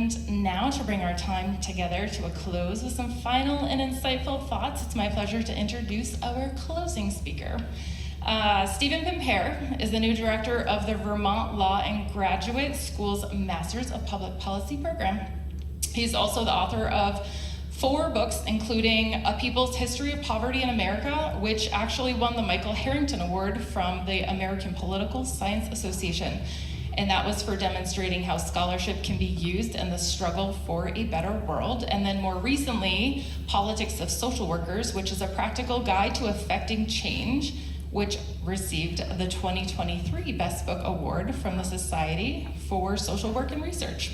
And now, to bring our time together to a close with some final and insightful thoughts, it's my pleasure to introduce our closing speaker. Stephen Pimpare is the new director of the Vermont Law and Graduate School's Masters of Public Policy program. He's also the author of 4 books, including A People's History of Poverty in America, which actually won the Michael Harrington Award from the American Political Science Association. And that was for demonstrating how scholarship can be used in the struggle for a better world. And then more recently, Politics of Social Workers, which is a practical guide to effecting change, which received the 2023 Best Book Award from the Society for Social Work and Research.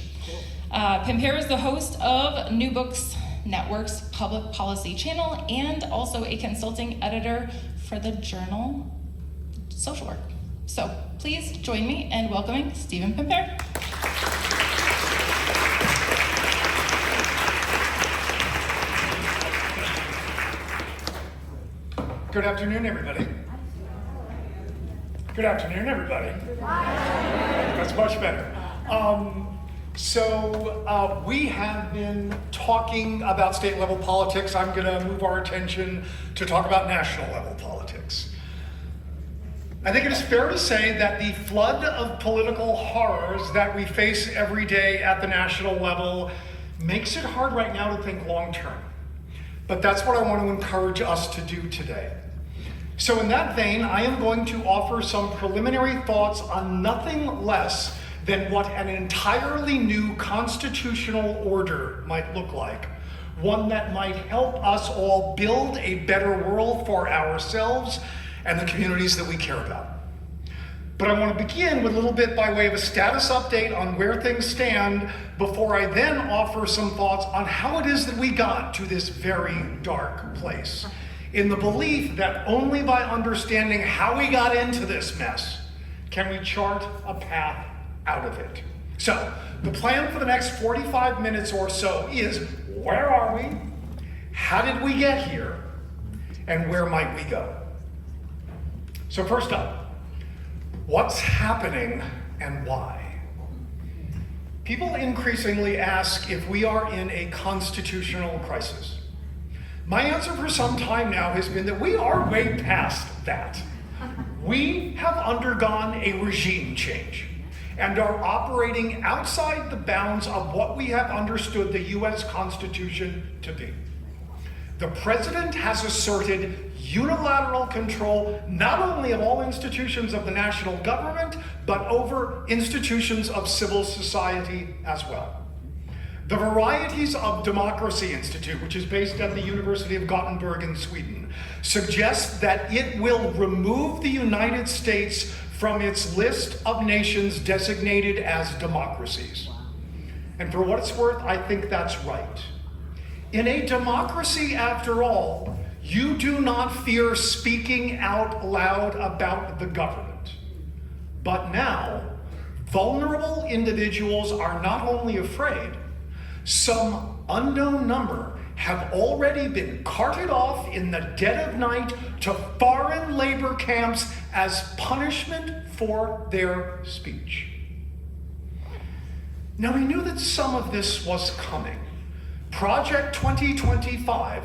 Pimpare is the host of New Books Network's Public Policy channel and also a consulting editor for the journal Social Work. So please join me in welcoming Stephen Pimpare. Good afternoon, everybody. Good afternoon, everybody. That's much better. So we have been talking about state level politics. I'm going to move our attention to talk about national level politics. I think it is fair to say that the flood of political horrors that we face every day at the national level makes it hard right now to think long term. But that's what I want to encourage us to do today. So in that vein, I am going to offer some preliminary thoughts on nothing less than what an entirely new constitutional order might look like. One that might help us all build a better world for ourselves and the communities that we care about. But I want to begin with a little bit by way of a status update on where things stand before I then offer some thoughts on how it is that we got to this very dark place, in the belief that only by understanding how we got into this mess can we chart a path out of it. So, the plan for the next 45 minutes or so is, where are we? How did we get here? And where might we go? So first up, what's happening and why? People increasingly ask if we are in a constitutional crisis. My answer for some time now has been that we are way past that. We have undergone a regime change and are operating outside the bounds of what we have understood the US Constitution to be. The president has asserted unilateral control not only of all institutions of the national government, but over institutions of civil society as well. The Varieties of Democracy Institute, which is based at the University of Gothenburg in Sweden, suggests that it will remove the United States from its list of nations designated as democracies. And for what it's worth, I think that's right. In a democracy, after all, you do not fear speaking out loud about the government. But now, vulnerable individuals are not only afraid, some unknown number have already been carted off in the dead of night to foreign labor camps as punishment for their speech. Now, we knew that some of this was coming. Project 2025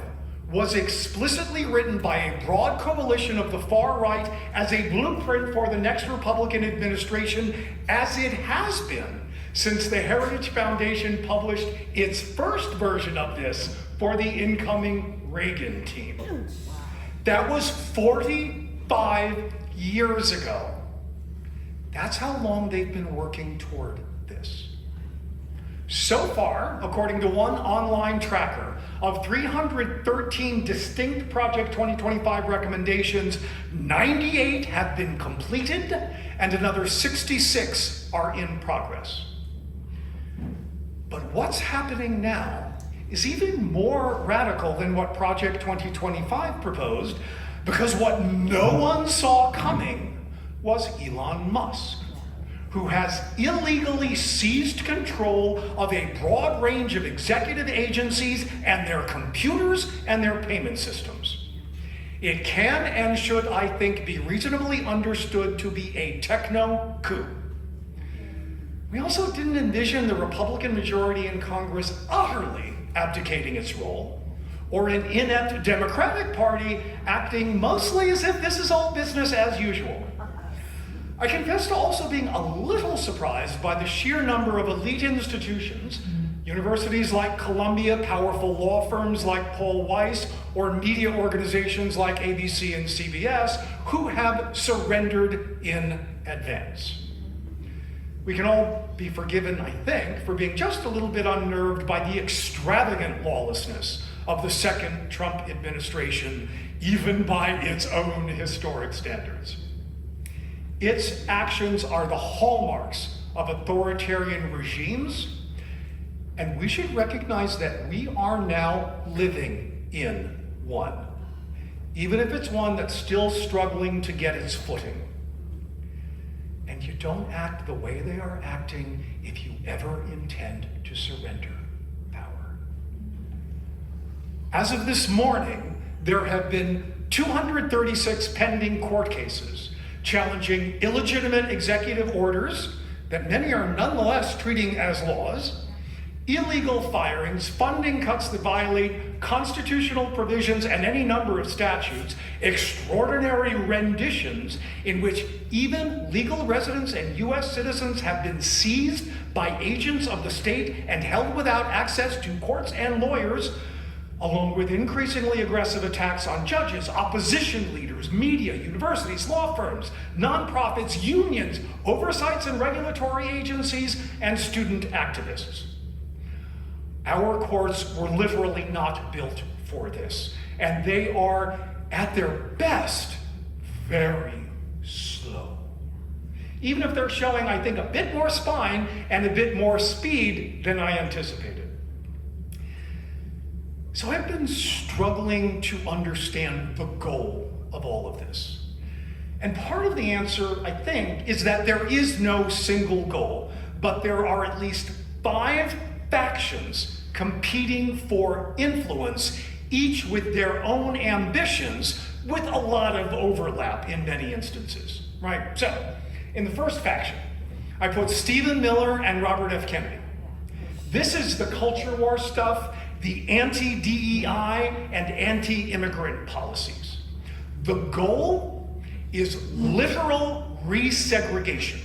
was explicitly written by a broad coalition of the far right as a blueprint for the next Republican administration, as it has been since the Heritage Foundation published its first version of this for the incoming Reagan team. That was 45 years ago. That's how long they've been working toward this. So far, according to one online tracker, of 313 distinct Project 2025 recommendations, 98 have been completed and another 66 are in progress. But what's happening now is even more radical than what Project 2025 proposed, because what no one saw coming was Elon Musk, who has illegally seized control of a broad range of executive agencies and their computers and their payment systems. It can and should, I think, be reasonably understood to be a techno coup. We also didn't envision the Republican majority in Congress utterly abdicating its role, or an inept Democratic Party acting mostly as if this is all business as usual. I confess to also being a little surprised by the sheer number of elite institutions, universities like Columbia, powerful law firms like Paul Weiss, or media organizations like ABC and CBS, who have surrendered in advance. We can all be forgiven, I think, for being just a little bit unnerved by the extravagant lawlessness of the second Trump administration, even by its own historic standards. Its actions are the hallmarks of authoritarian regimes, and we should recognize that we are now living in one, even if it's one that's still struggling to get its footing. And you don't act the way they are acting if you ever intend to surrender power. As of this morning, there have been 236 pending court cases challenging illegitimate executive orders that many are nonetheless treating as laws, illegal firings, funding cuts that violate constitutional provisions and any number of statutes, extraordinary renditions in which even legal residents and US citizens have been seized by agents of the state and held without access to courts and lawyers, along with increasingly aggressive attacks on judges, opposition leaders, media, universities, law firms, nonprofits, unions, oversights and regulatory agencies, and student activists. Our courts were literally not built for this, and they are, at their best, very slow. Even if they're showing, I think, a bit more spine and a bit more speed than I anticipated. So I've been struggling to understand the goal of all of this. And part of the answer, I think, is that there is no single goal, but there are at least 5 factions competing for influence, each with their own ambitions, with a lot of overlap in many instances, right? So, in the first faction, I put Stephen Miller and Robert F. Kennedy. This is the culture war stuff, the anti-DEI and anti-immigrant policies. The goal is literal resegregation.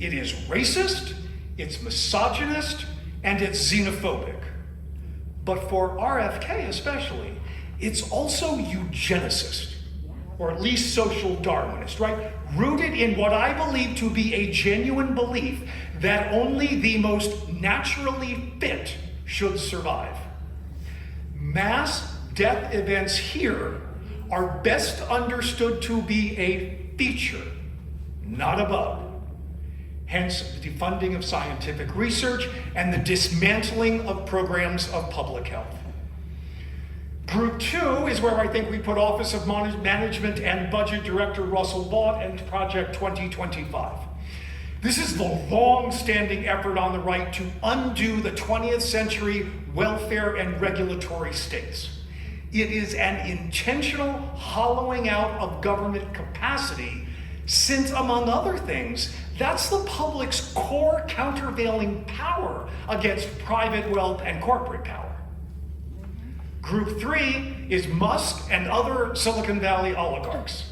It is racist, it's misogynist, and it's xenophobic. But for RFK especially, it's also eugenicist, or at least social Darwinist, right? Rooted in what I believe to be a genuine belief that only the most naturally fit should survive. Mass death events here are best understood to be a feature, not a bug. Hence, the defunding of scientific research and the dismantling of programs of public health. Group 2 is where I think we put Office of Management and Budget Director Russell Vought and Project 2025. This is the long-standing effort on the right to undo the 20th century welfare and regulatory states. It is an intentional hollowing out of government capacity since, among other things, that's the public's core countervailing power against private wealth and corporate power. Group 3 is Musk and other Silicon Valley oligarchs.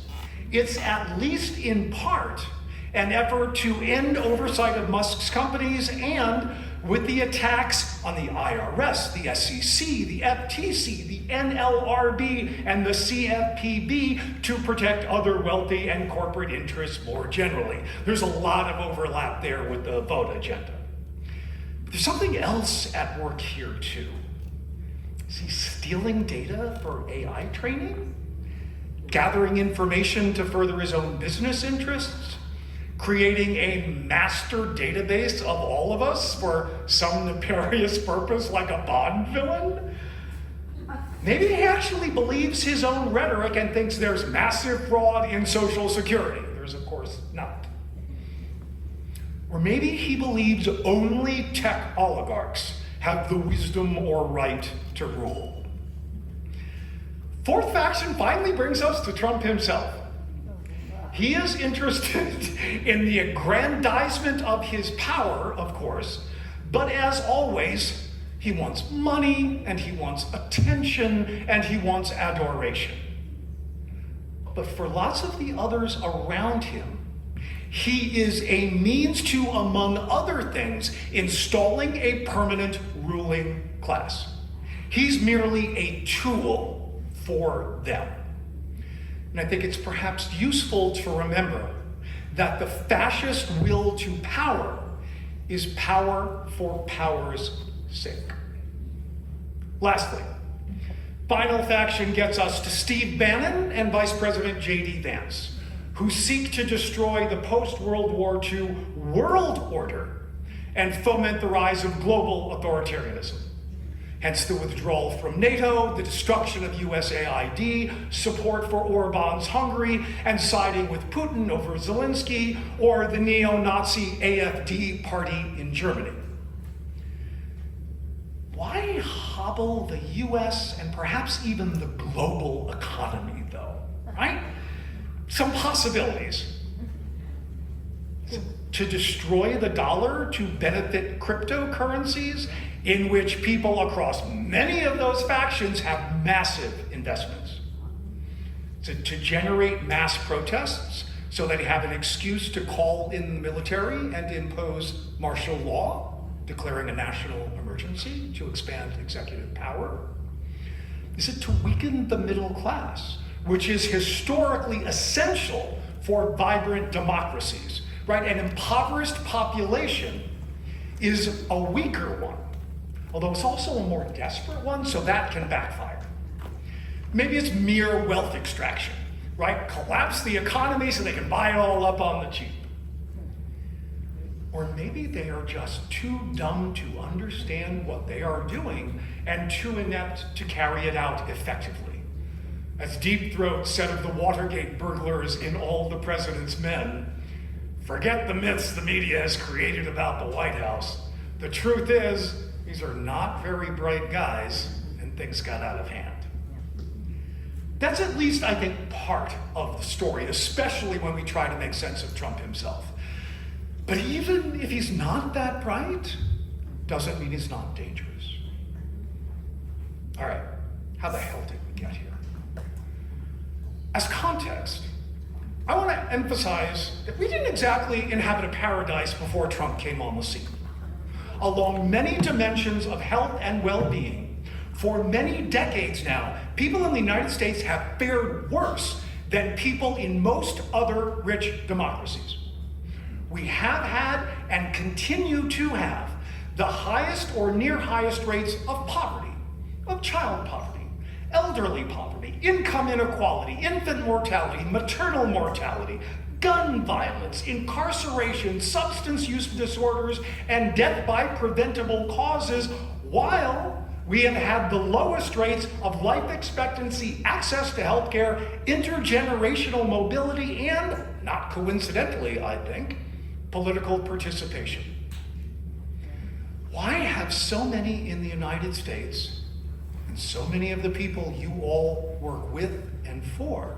It's at least in part an effort to end oversight of Musk's companies, and with the attacks on the IRS, the SEC, the FTC, the NLRB, and the CFPB to protect other wealthy and corporate interests more generally. There's a lot of overlap there with the vote agenda. But there's something else at work here too. Is he stealing data for AI training? Gathering information to further his own business interests? Creating a master database of all of us for some nefarious purpose like a Bond villain? Maybe he actually believes his own rhetoric and thinks there's massive fraud in Social Security. There's, of course, not. Or maybe he believes only tech oligarchs have the wisdom or right to rule. Fourth faction finally brings us to Trump himself. he is interested in the aggrandizement of his power, of course, but as always, he wants money, and he wants attention, and he wants adoration. But for lots of the others around him, he is a means to, among other things, installing a permanent ruling class. He's merely a tool for them. And I think it's perhaps useful to remember that the fascist will to power is power for power's sake. Lastly, final faction gets us to Steve Bannon and Vice President J.D. Vance, who seek to destroy the post-World War II world order and foment the rise of global authoritarianism. Hence the withdrawal from NATO, the destruction of USAID, support for Orban's Hungary, and siding with Putin over Zelensky, or the neo-Nazi AfD party in Germany. Why hobble the US and perhaps even the global economy, though, right? Some possibilities. To destroy the dollar to benefit cryptocurrencies, in which people across many of those factions have massive investments. To generate mass protests so they have an excuse to call in the military and impose martial law, declaring a national emergency to expand executive power? Is it to weaken the middle class, which is historically essential for vibrant democracies, right? An impoverished population is a weaker one, although it's also a more desperate one, so that can backfire. Maybe it's mere wealth extraction, right? Collapse the economy so they can buy it all up on the cheap. Or maybe they are just too dumb to understand what they are doing and too inept to carry it out effectively. As Deep Throat said of the Watergate burglars in All the President's Men, forget the myths the media has created about the White House. The truth is, these are not very bright guys, and things got out of hand. That's at least, I think, part of the story, especially when we try to make sense of Trump himself. But even if he's not that bright, doesn't mean he's not dangerous. All right, how the hell did we get here? As context, I want to emphasize that we didn't exactly inhabit a paradise before Trump came on the scene. Along many dimensions of health and well-being, for many decades now, people in the United States have fared worse than people in most other rich democracies. We have had and continue to have the highest or near highest rates of poverty, of child poverty, elderly poverty, income inequality, infant mortality, maternal mortality, gun violence, incarceration, substance use disorders, and death by preventable causes, while we have had the lowest rates of life expectancy, access to healthcare, intergenerational mobility, and, not coincidentally, I think, political participation. Why have so many in the United States, and so many of the people you all work with and for,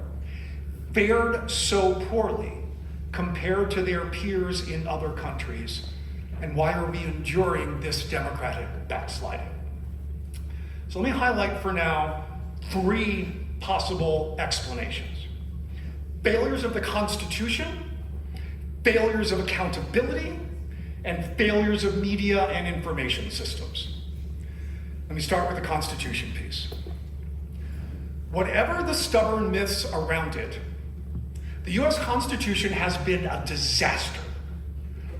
fared so poorly compared to their peers in other countries? And why are we enduring this democratic backsliding? So let me highlight for now 3 possible explanations. Failures of the Constitution, failures of accountability, and failures of media and information systems. Let me start with the Constitution piece. Whatever the stubborn myths around it, the US Constitution has been a disaster,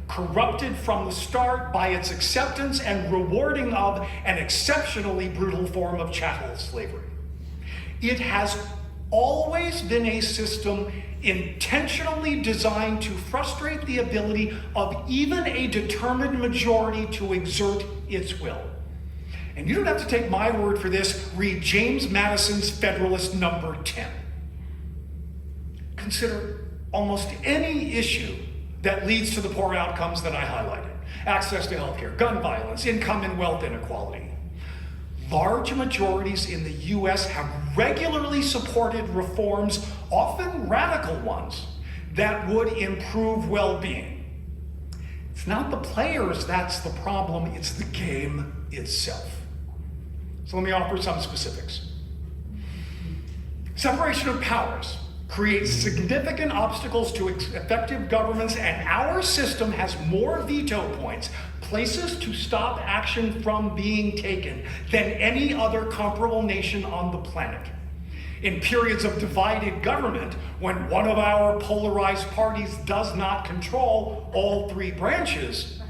corrupted from the start by its acceptance and rewarding of an exceptionally brutal form of chattel slavery. It has always been a system intentionally designed to frustrate the ability of even a determined majority to exert its will. And you don't have to take my word for this. Read James Madison's Federalist Number 10. Consider almost any issue that leads to the poor outcomes that I highlighted. Access to healthcare, gun violence, income and wealth inequality. Large majorities in the US have regularly supported reforms, often radical ones, that would improve well-being. It's not the players that's the problem, it's the game itself. So let me offer some specifics. Separation of powers creates significant obstacles to effective governments, and our system has more veto points, places to stop action from being taken, than any other comparable nation on the planet. In periods of divided government, when one of our polarized parties does not control all three branches,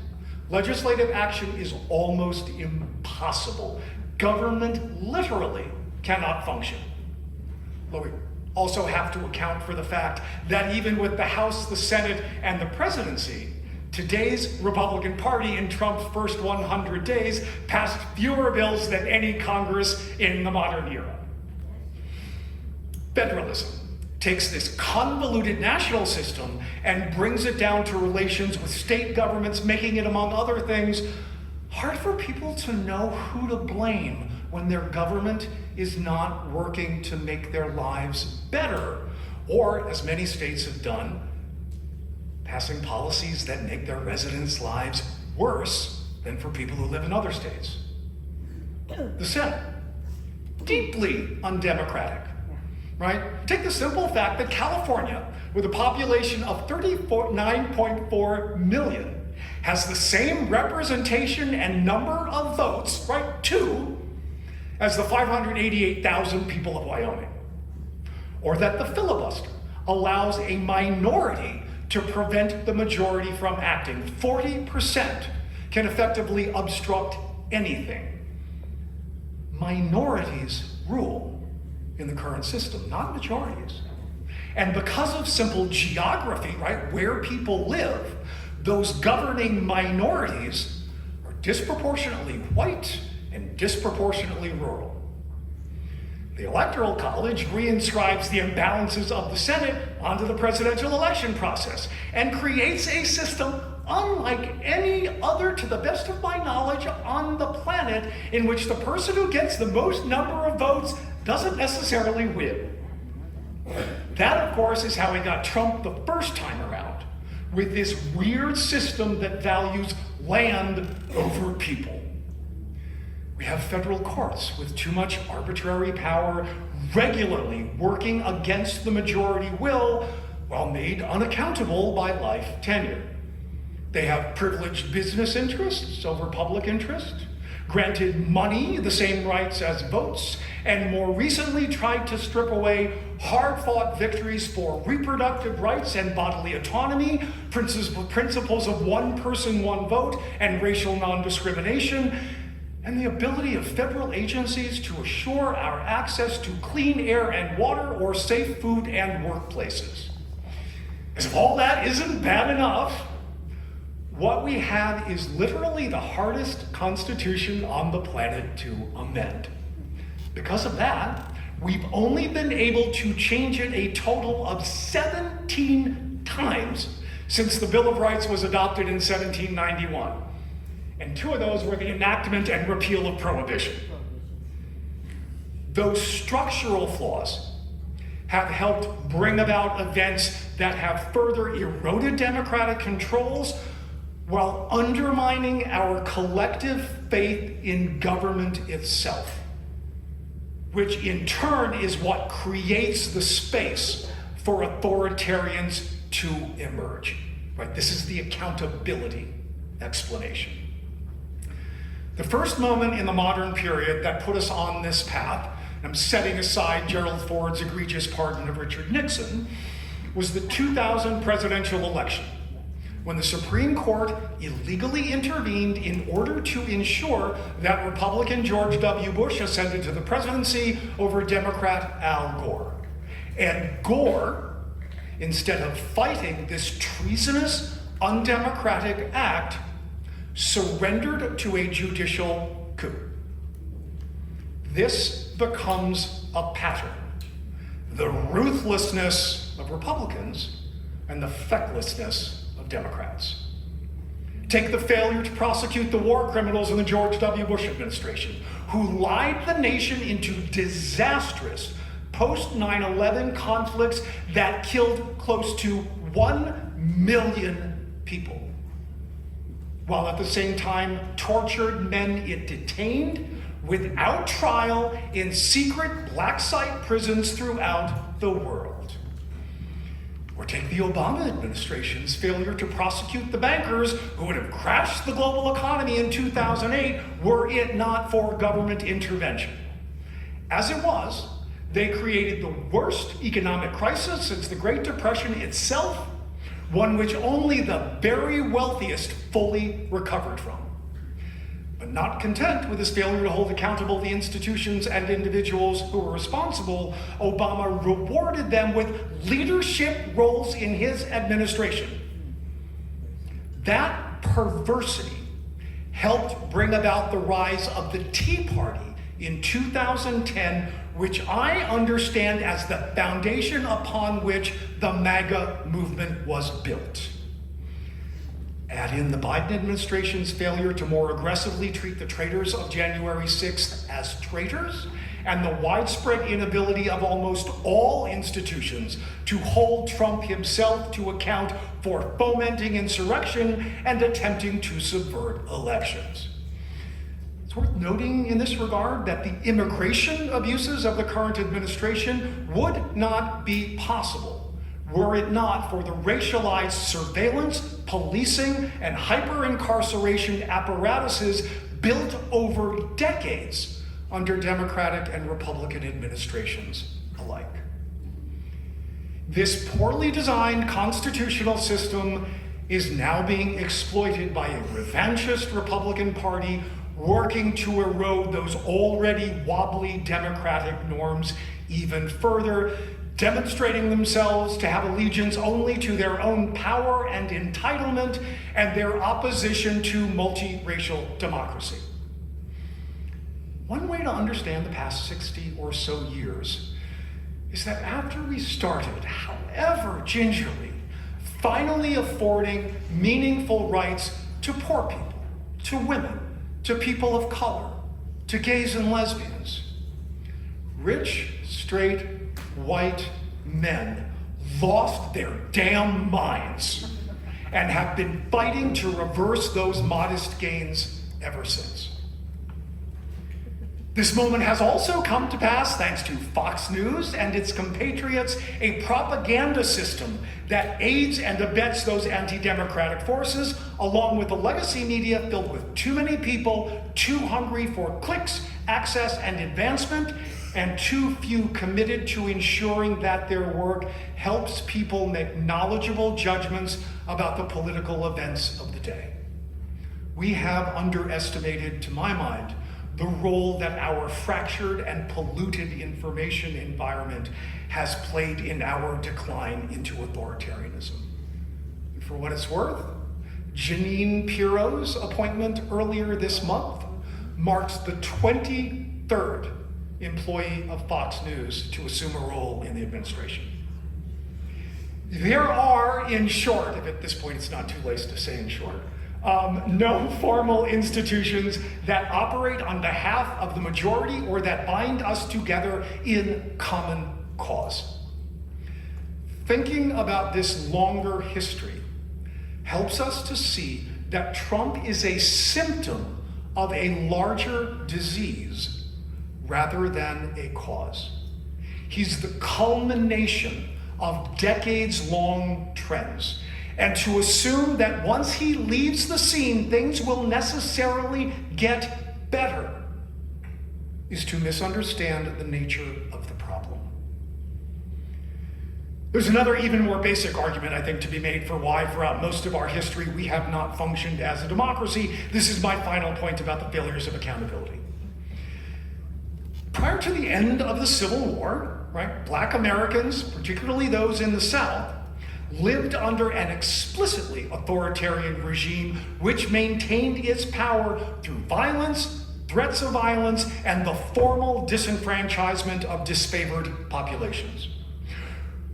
legislative action is almost impossible. Government literally cannot function. But we also have to account for the fact that even with the House, the Senate, and the presidency, today's Republican Party in Trump's first 100 days passed fewer bills than any Congress in the modern era. Federalism takes this convoluted national system and brings it down to relations with state governments, making it, among other things, hard for people to know who to blame when their government is not working to make their lives better, or, as many states have done, passing policies that make their residents' lives worse than for people who live in other states. The Senate, deeply undemocratic, right? Take the simple fact that California, with a population of 39.4 million, has the same representation and number of votes, right, two, as the 588,000 people of Wyoming. Or that the filibuster allows a minority to prevent the majority from acting. 40% can effectively obstruct anything. Minorities rule in the current system, not majorities. And because of simple geography, right, where people live, those governing minorities are disproportionately white and disproportionately rural. The Electoral College reinscribes the imbalances of the Senate onto the presidential election process and creates a system unlike any other, to the best of my knowledge, on the planet, in which the person who gets the most number of votes doesn't necessarily win. That, of course, is how we got Trump the first time around, with this weird system that values land over people. We have federal courts with too much arbitrary power, regularly working against the majority will, while made unaccountable by life tenure. They have privileged business interests over public interest, granted money the same rights as votes, and more recently tried to strip away hard-fought victories for reproductive rights and bodily autonomy, principles of one person, one vote, and racial non-discrimination, and the ability of federal agencies to assure our access to clean air and water or safe food and workplaces. As if all that isn't bad enough, what we have is literally the hardest constitution on the planet to amend. Because of that, we've only been able to change it a total of 17 times since the Bill of Rights was adopted in 1791. And 2 of those were the enactment and repeal of prohibition. Those structural flaws have helped bring about events that have further eroded democratic controls while undermining our collective faith in government itself, which in turn is what creates the space for authoritarians to emerge. Right? This is the accountability explanation. The first moment in the modern period that put us on this path, I'm setting aside Gerald Ford's egregious pardon of Richard Nixon, was the 2000 presidential election, when the Supreme Court illegally intervened in order to ensure that Republican George W. Bush ascended to the presidency over Democrat Al Gore. And Gore, instead of fighting this treasonous, undemocratic act, surrendered to a judicial coup. This becomes a pattern. The ruthlessness of Republicans and the fecklessness of Democrats. Take the failure to prosecute the war criminals in the George W. Bush administration, who lied the nation into disastrous post-9/11 conflicts that killed close to 1 million people, while at the same time tortured men it detained without trial in secret black site prisons throughout the world. Or take the Obama administration's failure to prosecute the bankers who would have crashed the global economy in 2008 were it not for government intervention. As it was, they created the worst economic crisis since the Great Depression itself, one which only the very wealthiest fully recovered from. But not content with his failure to hold accountable the institutions and individuals who were responsible, Obama rewarded them with leadership roles in his administration. That perversity helped bring about the rise of the Tea Party in 2010, which I understand as the foundation upon which the MAGA movement was built. Add in the Biden administration's failure to more aggressively treat the traitors of January 6th as traitors, and the widespread inability of almost all institutions to hold Trump himself to account for fomenting insurrection and attempting to subvert elections. It's worth noting in this regard that the immigration abuses of the current administration would not be possible were it not for the racialized surveillance, policing, and hyper-incarceration apparatuses built over decades under Democratic and Republican administrations alike. This poorly designed constitutional system is now being exploited by a revanchist Republican Party working to erode those already wobbly Democratic norms even further, demonstrating themselves to have allegiance only to their own power and entitlement and their opposition to multiracial democracy. One way to understand the past 60 or so years is that after we started, however gingerly, finally affording meaningful rights to poor people, to women, to people of color, to gays and lesbians, rich, straight, white men lost their damn minds and have been fighting to reverse those modest gains ever since. This moment has also come to pass thanks to Fox News and its compatriots, a propaganda system that aids and abets those anti-democratic forces, along with a legacy media filled with too many people, too hungry for clicks, access, and advancement, and too few committed to ensuring that their work helps people make knowledgeable judgments about the political events of the day. We have underestimated, to my mind, the role that our fractured and polluted information environment has played in our decline into authoritarianism. And for what it's worth, Jeanine Pirro's appointment earlier this month marks the 23rd employee of Fox News to assume a role in the administration. There are, in short, if at this point it's not too late to say in short, no formal institutions that operate on behalf of the majority or that bind us together in common cause. Thinking about this longer history helps us to see that Trump is a symptom of a larger disease rather than a cause. He's the culmination of decades-long trends. And to assume that once he leaves the scene, things will necessarily get better is to misunderstand the nature of the problem. There's another even more basic argument, I think, to be made for why throughout most of our history we have not functioned as a democracy. This is my final point about the failures of accountability. Prior to the end of the Civil War, right, Black Americans, particularly those in the South, lived under an explicitly authoritarian regime which maintained its power through violence, threats of violence, and the formal disenfranchisement of disfavored populations.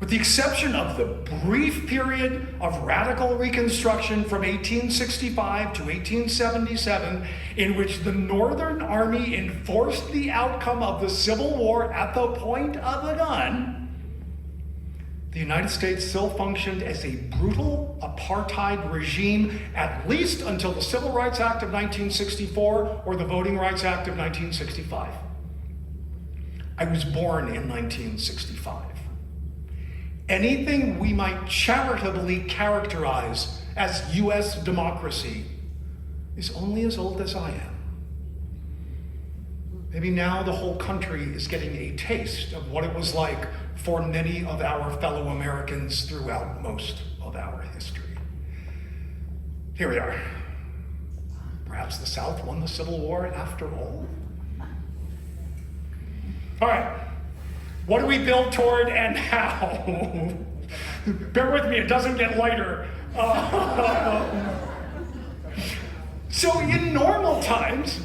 With the exception of the brief period of radical Reconstruction from 1865 to 1877, in which the Northern Army enforced the outcome of the Civil War at the point of a gun, the United States still functioned as a brutal apartheid regime, at least until the Civil Rights Act of 1964 or the Voting Rights Act of 1965. I was born in 1965. Anything we might charitably characterize as US democracy is only as old as I am. Maybe now the whole country is getting a taste of what it was like for many of our fellow Americans throughout most of our history. Here we are. Perhaps the South won the Civil War after all. All right, what do we build toward and how? Bear with me, it doesn't get lighter. So in normal times,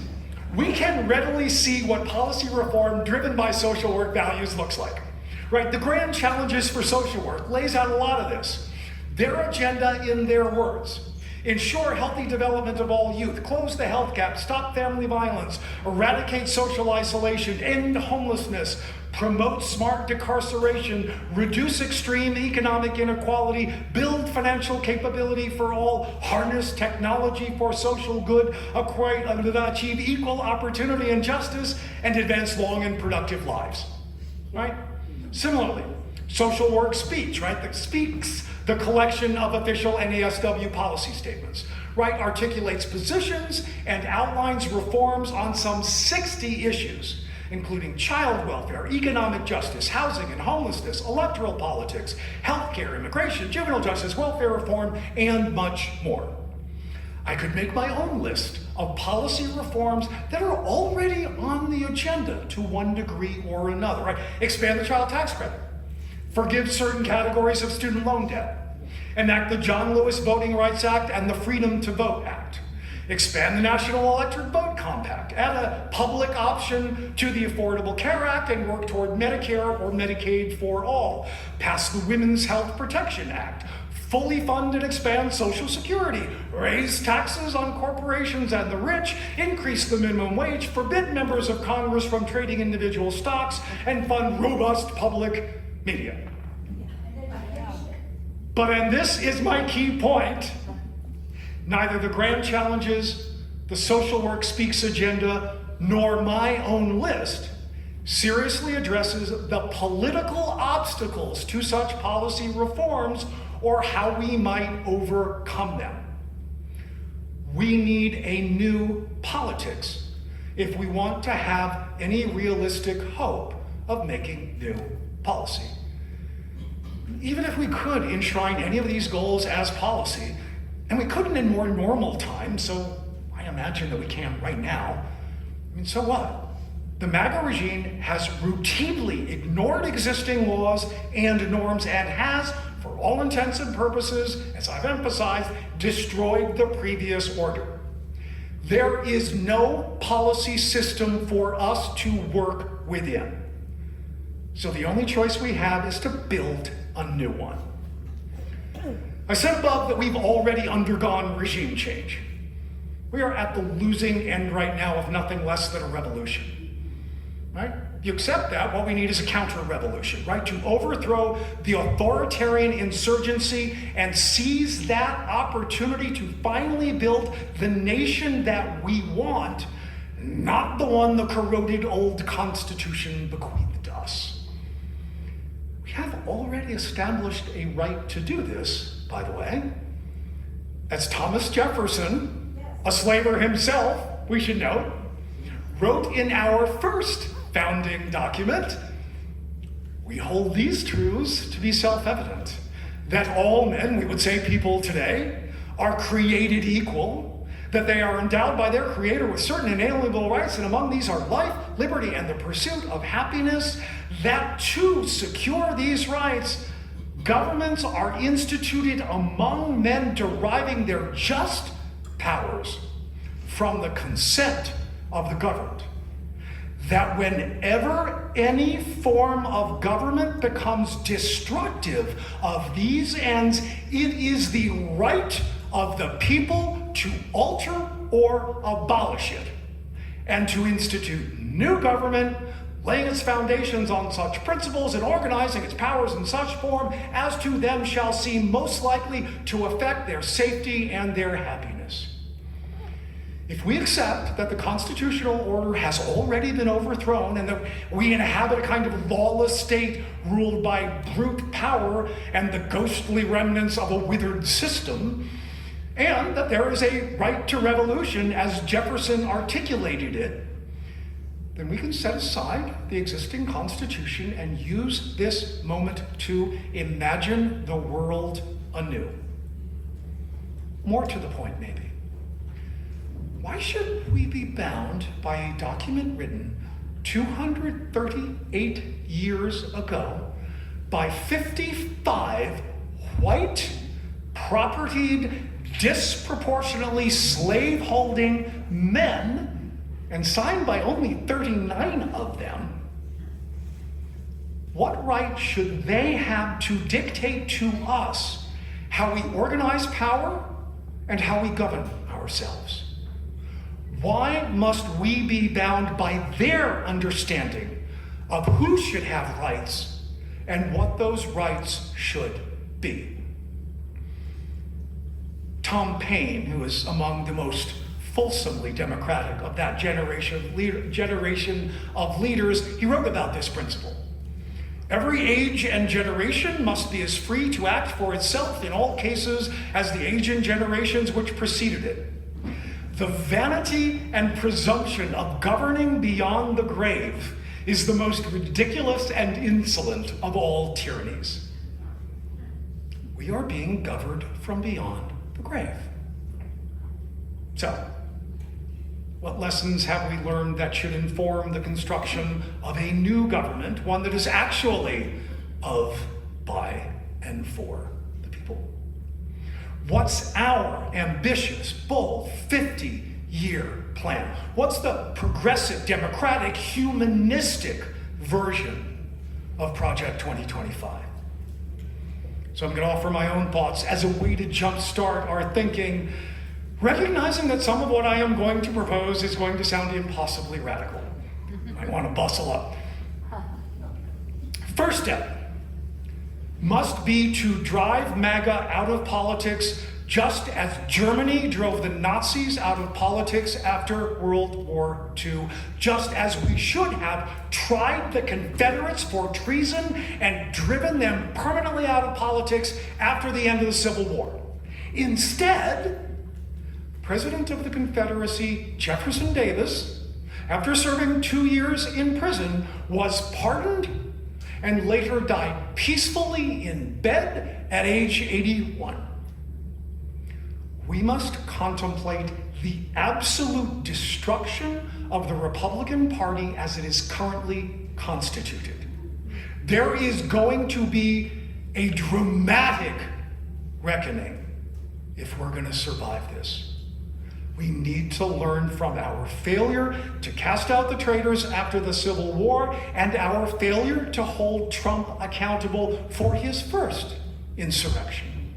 we can readily see what policy reform driven by social work values looks like. Right, the grand challenges for social work lays out a lot of this. Their agenda in their words: ensure healthy development of all youth, close the health gap, stop family violence, eradicate social isolation, end homelessness, promote smart decarceration, reduce extreme economic inequality, build financial capability for all, harness technology for social good, achieve equal opportunity and justice, and advance long and productive lives, right? Similarly, social work speech, right, that speaks the collection of official NASW policy statements, right, articulates positions and outlines reforms on some 60 issues, including child welfare, economic justice, housing and homelessness, electoral politics, healthcare, immigration, juvenile justice, welfare reform, and much more. I could make my own list of policy reforms that are already on the agenda to one degree or another, right? Expand the child tax credit, forgive certain categories of student loan debt, enact the John Lewis Voting Rights Act and the Freedom to Vote Act, expand the National Electric Vote Compact, add a public option to the Affordable Care Act and work toward Medicare or Medicaid for all, pass the Women's Health Protection Act, fully fund and expand Social Security, raise taxes on corporations and the rich, increase the minimum wage, forbid members of Congress from trading individual stocks, and fund robust public media. But, and this is my key point, neither the grand challenges, the Social Work Speaks agenda, nor my own list seriously addresses the political obstacles to such policy reforms or how we might overcome them. We need a new politics if we want to have any realistic hope of making new policy. Even if we could enshrine any of these goals as policy, and we couldn't in more normal times, so I imagine that we can right now, I mean, so what? The MAGA regime has routinely ignored existing laws and norms and has, for all intents and purposes, as I've emphasized, destroyed the previous order. There is no policy system for us to work within. So the only choice we have is to build a new one. I said above that we've already undergone regime change. We are at the losing end right now of nothing less than a revolution, right? If you accept that, what we need is a counter-revolution, right? To overthrow the authoritarian insurgency and seize that opportunity to finally build the nation that we want, not the one the corroded old Constitution bequeathed us. We have already established a right to do this, by the way. As Thomas Jefferson, a slaver himself, we should note, wrote in our first founding document, we hold these truths to be self-evident, that all men, we would say people today, are created equal, that they are endowed by their Creator with certain inalienable rights, and among these are life, liberty, and the pursuit of happiness, that to secure these rights, governments are instituted among men deriving their just powers from the consent of the governed. That whenever any form of government becomes destructive of these ends, it is the right of the people to alter or abolish it, and to institute new government laying its foundations on such principles and organizing its powers in such form as to them shall seem most likely to affect their safety and their happiness. If we accept that the constitutional order has already been overthrown and that we inhabit a kind of lawless state ruled by brute power and the ghostly remnants of a withered system, and that there is a right to revolution as Jefferson articulated it, then we can set aside the existing Constitution and use this moment to imagine the world anew. More to the point, maybe. Why should we be bound by a document written 238 years ago by 55 white, propertied, disproportionately slave-holding men, and signed by only 39 of them? What right should they have to dictate to us how we organize power and how we govern ourselves? Why must we be bound by their understanding of who should have rights and what those rights should be? Tom Paine, who is among the most fulsomely democratic of that generation of leaders, he wrote about this principle. Every age and generation must be as free to act for itself in all cases as the age and generations which preceded it. The vanity and presumption of governing beyond the grave is the most ridiculous and insolent of all tyrannies. We are being governed from beyond the grave. So, what lessons have we learned that should inform the construction of a new government, one that is actually of, by, and for the people? What's our ambitious, bold, 50-year plan? What's the progressive, democratic, humanistic version of Project 2025? So I'm going to offer my own thoughts as a way to jumpstart our thinking, recognizing that some of what I am going to propose is going to sound impossibly radical. You might want to bustle up. First step must be to drive MAGA out of politics, just as Germany drove the Nazis out of politics after World War II, just as we should have tried the Confederates for treason and driven them permanently out of politics after the end of the Civil War. Instead, President of the Confederacy, Jefferson Davis, after serving 2 years in prison, was pardoned and later died peacefully in bed at age 81. We must contemplate the absolute destruction of the Republican Party as it is currently constituted. There is going to be a dramatic reckoning if we're going to survive this. We need to learn from our failure to cast out the traitors after the Civil War and our failure to hold Trump accountable for his first insurrection.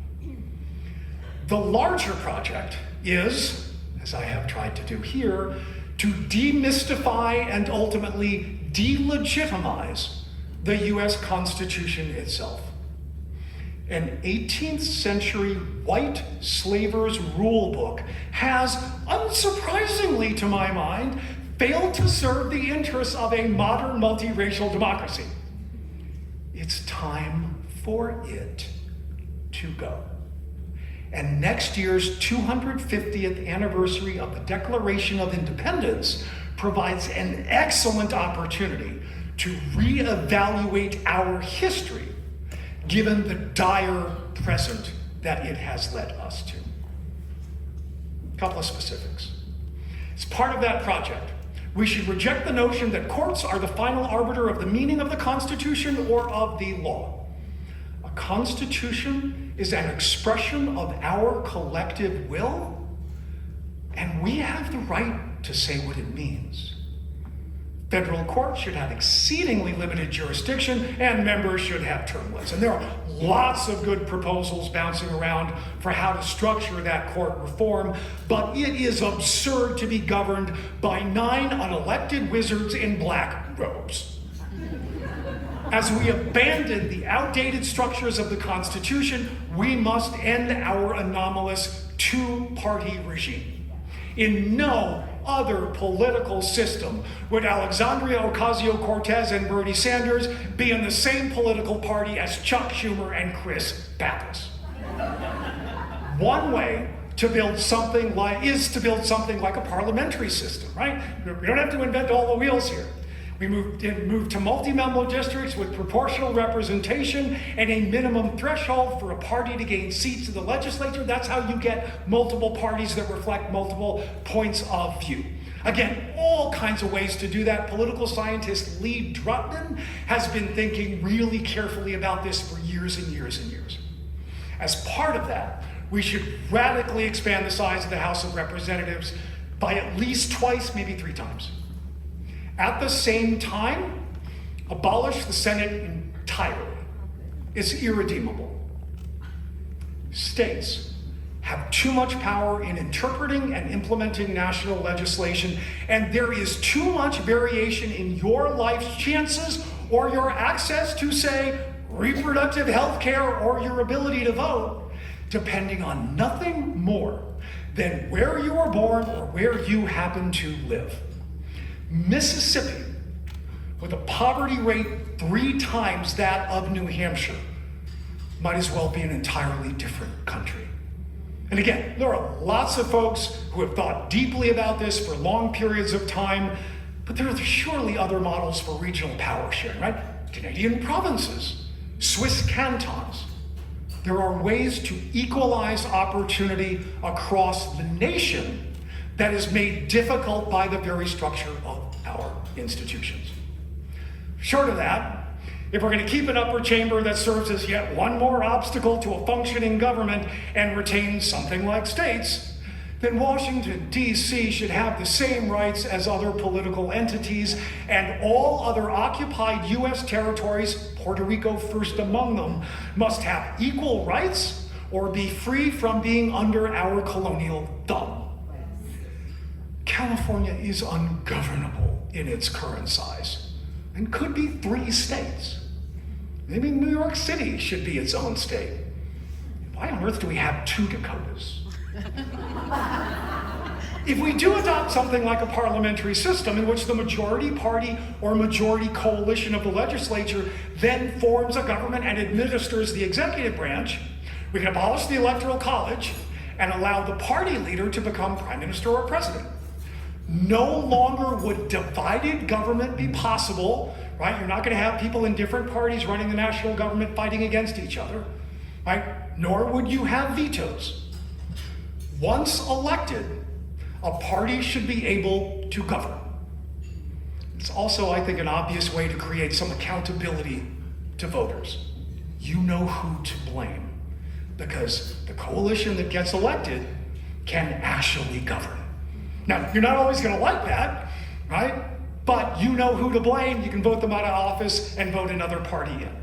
The larger project is, as I have tried to do here, to demystify and ultimately delegitimize the US Constitution itself. An 18th century white slaver's rule book has, unsurprisingly to my mind, failed to serve the interests of a modern multiracial democracy. It's time for it to go. And next year's 250th anniversary of the Declaration of Independence provides an excellent opportunity to reevaluate our history, given the dire present that it has led us to. A couple of specifics. As part of that project, we should reject the notion that courts are the final arbiter of the meaning of the Constitution or of the law. A constitution is an expression of our collective will, and we have the right to say what it means. Federal courts should have exceedingly limited jurisdiction, and members should have term limits. And there are lots of good proposals bouncing around for how to structure that court reform, but it is absurd to be governed by 9 unelected wizards in black robes. As we abandon the outdated structures of the Constitution, we must end our anomalous two-party regime. In no other political system would Alexandria Ocasio-Cortez and Bernie Sanders be in the same political party as Chuck Schumer and Chris Pappas. One way to build something like a parliamentary system, right? We don't have to invent all the wheels here. We moved to multi-member districts with proportional representation and a minimum threshold for a party to gain seats in the legislature. That's how you get multiple parties that reflect multiple points of view. Again, all kinds of ways to do that. Political scientist Lee Drutman has been thinking really carefully about this for years and years and years. As part of that, we should radically expand the size of the House of Representatives by at least twice, maybe 3 times. At the same time, abolish the Senate entirely. It's irredeemable. States have too much power in interpreting and implementing national legislation, and there is too much variation in your life's chances or your access to, say, reproductive health care or your ability to vote, depending on nothing more than where you were born or where you happen to live. Mississippi, with a poverty rate 3 times that of New Hampshire, might as well be an entirely different country. And again, there are lots of folks who have thought deeply about this for long periods of time, but there are surely other models for regional power sharing, right? Canadian provinces, Swiss cantons. There are ways to equalize opportunity across the nation that is made difficult by the very structure of our institutions. Short of that, if we're going to keep an upper chamber that serves as yet one more obstacle to a functioning government and retains something like states, then Washington, D.C. should have the same rights as other political entities, and all other occupied U.S. territories, Puerto Rico first among them, must have equal rights or be free from being under our colonial thumb. California is ungovernable in its current size and could be 3 states. Maybe New York City should be its own state. Why on earth do we have 2 Dakotas? If we do adopt something like a parliamentary system in which the majority party or majority coalition of the legislature then forms a government and administers the executive branch, we can abolish the Electoral College and allow the party leader to become prime minister or president. No longer would divided government be possible, right? You're not going to have people in different parties running the national government fighting against each other, right? Nor would you have vetoes. Once elected, a party should be able to govern. It's also, I think, an obvious way to create some accountability to voters. You know who to blame, because the coalition that gets elected can actually govern. Now, you're not always going to like that, right? But you know who to blame. You can vote them out of office and vote another party in.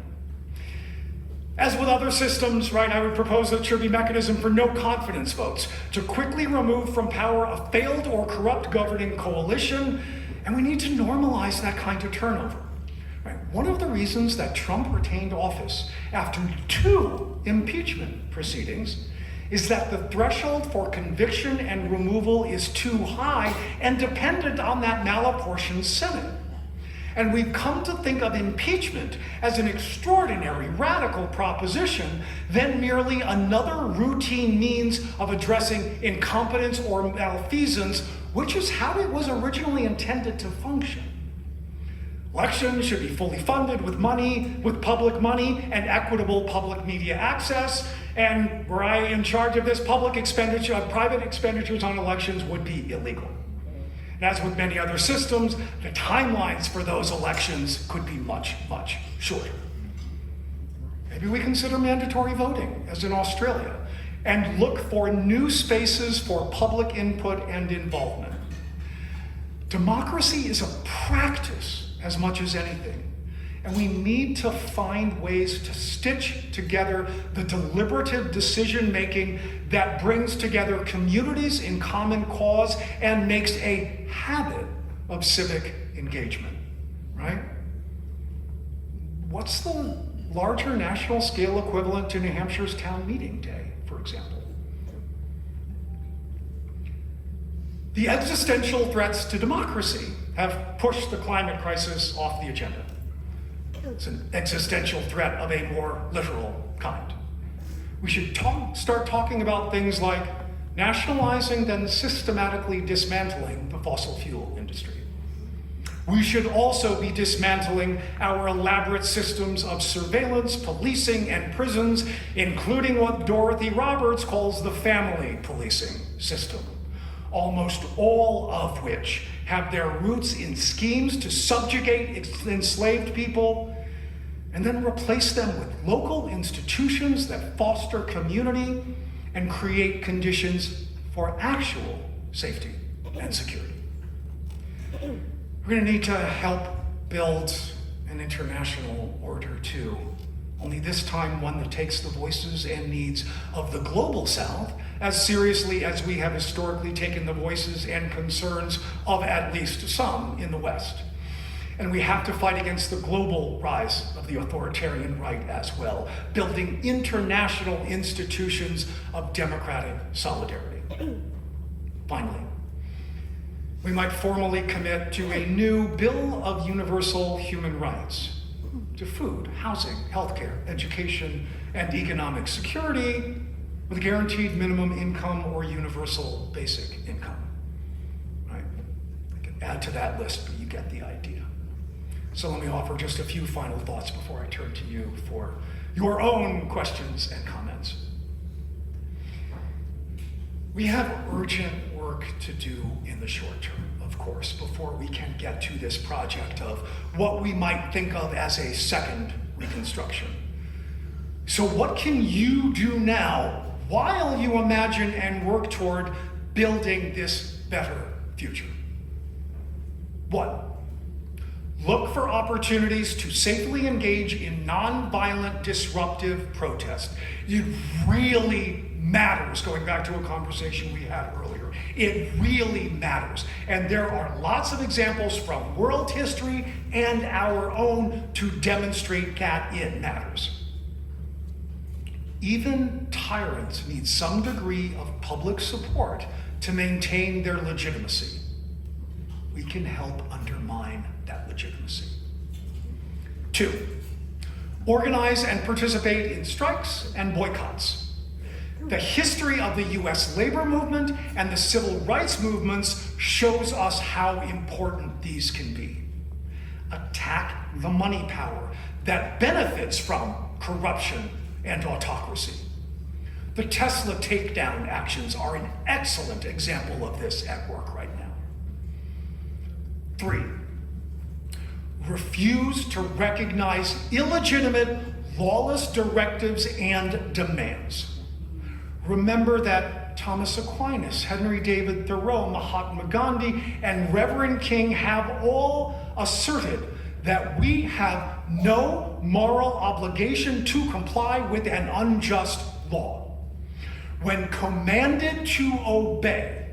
As with other systems, right, I would propose that there should be a mechanism for no confidence votes to quickly remove from power a failed or corrupt governing coalition, and we need to normalize that kind of turnover. Right? One of the reasons that Trump retained office after 2 impeachment proceedings is that the threshold for conviction and removal is too high and dependent on that malapportioned Senate. And we've come to think of impeachment as an extraordinary, radical proposition than merely another routine means of addressing incompetence or malfeasance, which is how it was originally intended to function. Elections should be fully funded with money, with public money and equitable public media access. And were I in charge of this, private expenditures on elections would be illegal. And as with many other systems, the timelines for those elections could be much, much shorter. Maybe we consider mandatory voting, as in Australia, and look for new spaces for public input and involvement. Democracy is a practice as much as anything. And we need to find ways to stitch together the deliberative decision-making that brings together communities in common cause and makes a habit of civic engagement, right? What's the larger national scale equivalent to New Hampshire's town meeting day, for example? The existential threats to democracy have pushed the climate crisis off the agenda. It's an existential threat of a more literal kind. We should start talking about things like nationalizing, then systematically dismantling the fossil fuel industry. We should also be dismantling our elaborate systems of surveillance, policing, and prisons, including what Dorothy Roberts calls the family policing system, almost all of which have their roots in schemes to subjugate enslaved people and then replace them with local institutions that foster community and create conditions for actual safety and security. We're going to need to help build an international order too, only this time one that takes the voices and needs of the global South as seriously as we have historically taken the voices and concerns of at least some in the West. And we have to fight against the global rise of the authoritarian right as well, building international institutions of democratic solidarity. Finally, we might formally commit to a new Bill of Universal Human Rights, to food, housing, healthcare, education, and economic security, with a guaranteed minimum income or universal basic income. Right? I can add to that list, but you get the idea. So let me offer just a few final thoughts before I turn to you for your own questions and comments. We have urgent work to do in the short term, of course, before we can get to this project of what we might think of as a second Reconstruction. So what can you do now while you imagine and work toward building this better future? 1, look for opportunities to safely engage in nonviolent disruptive protest. It really matters, going back to a conversation we had earlier. It really matters. And there are lots of examples from world history and our own to demonstrate that it matters. Even tyrants need some degree of public support to maintain their legitimacy. We can help undermine that legitimacy. 2, organize and participate in strikes and boycotts. The history of the US labor movement and the civil rights movements shows us how important these can be. Attack the money power that benefits from corruption and autocracy. The Tesla takedown actions are an excellent example of this at work right now. 3, refuse to recognize illegitimate, lawless directives and demands. Remember that Thomas Aquinas, Henry David Thoreau, Mahatma Gandhi, and Reverend King have all asserted that we have no moral obligation to comply with an unjust law. When commanded to obey,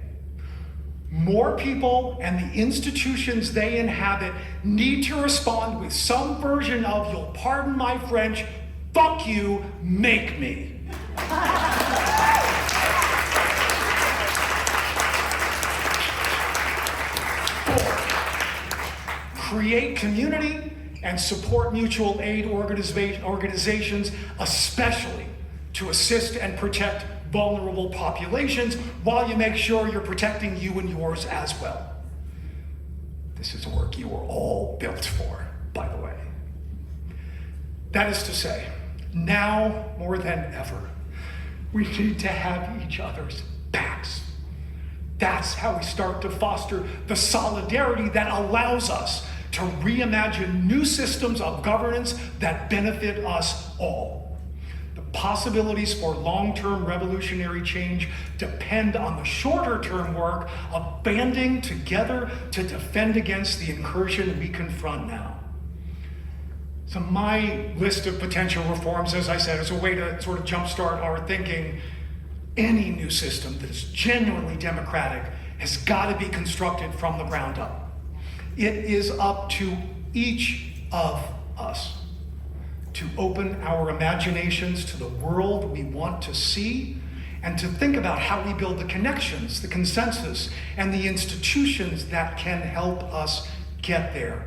more people and the institutions they inhabit need to respond with some version of, you'll pardon my French, fuck you, make me. 4, create community and support mutual aid organizations, especially to assist and protect vulnerable populations, while you make sure you're protecting you and yours as well. This is work you were all built for, by the way. That is to say, now more than ever, we need to have each other's backs. That's how we start to foster the solidarity that allows us to reimagine new systems of governance that benefit us all. The possibilities for long-term revolutionary change depend on the shorter-term work of banding together to defend against the incursion we confront now. So my list of potential reforms, as I said, is a way to sort of jumpstart our thinking. Any new system that is genuinely democratic has got to be constructed from the ground up. It is up to each of us to open our imaginations to the world we want to see and to think about how we build the connections, the consensus, and the institutions that can help us get there,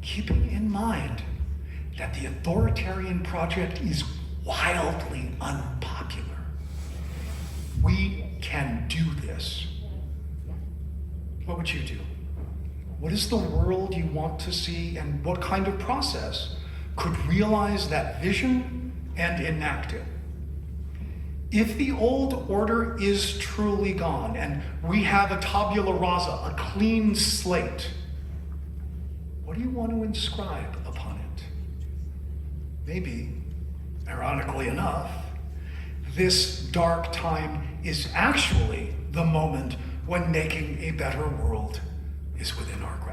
keeping in mind that the authoritarian project is wildly unpopular. We can do this. What would you do? What is the world you want to see, and what kind of process could realize that vision and enact it? If the old order is truly gone and we have a tabula rasa, a clean slate, what do you want to inscribe upon it? Maybe, ironically enough, this dark time is actually the moment when making a better world is within our grasp.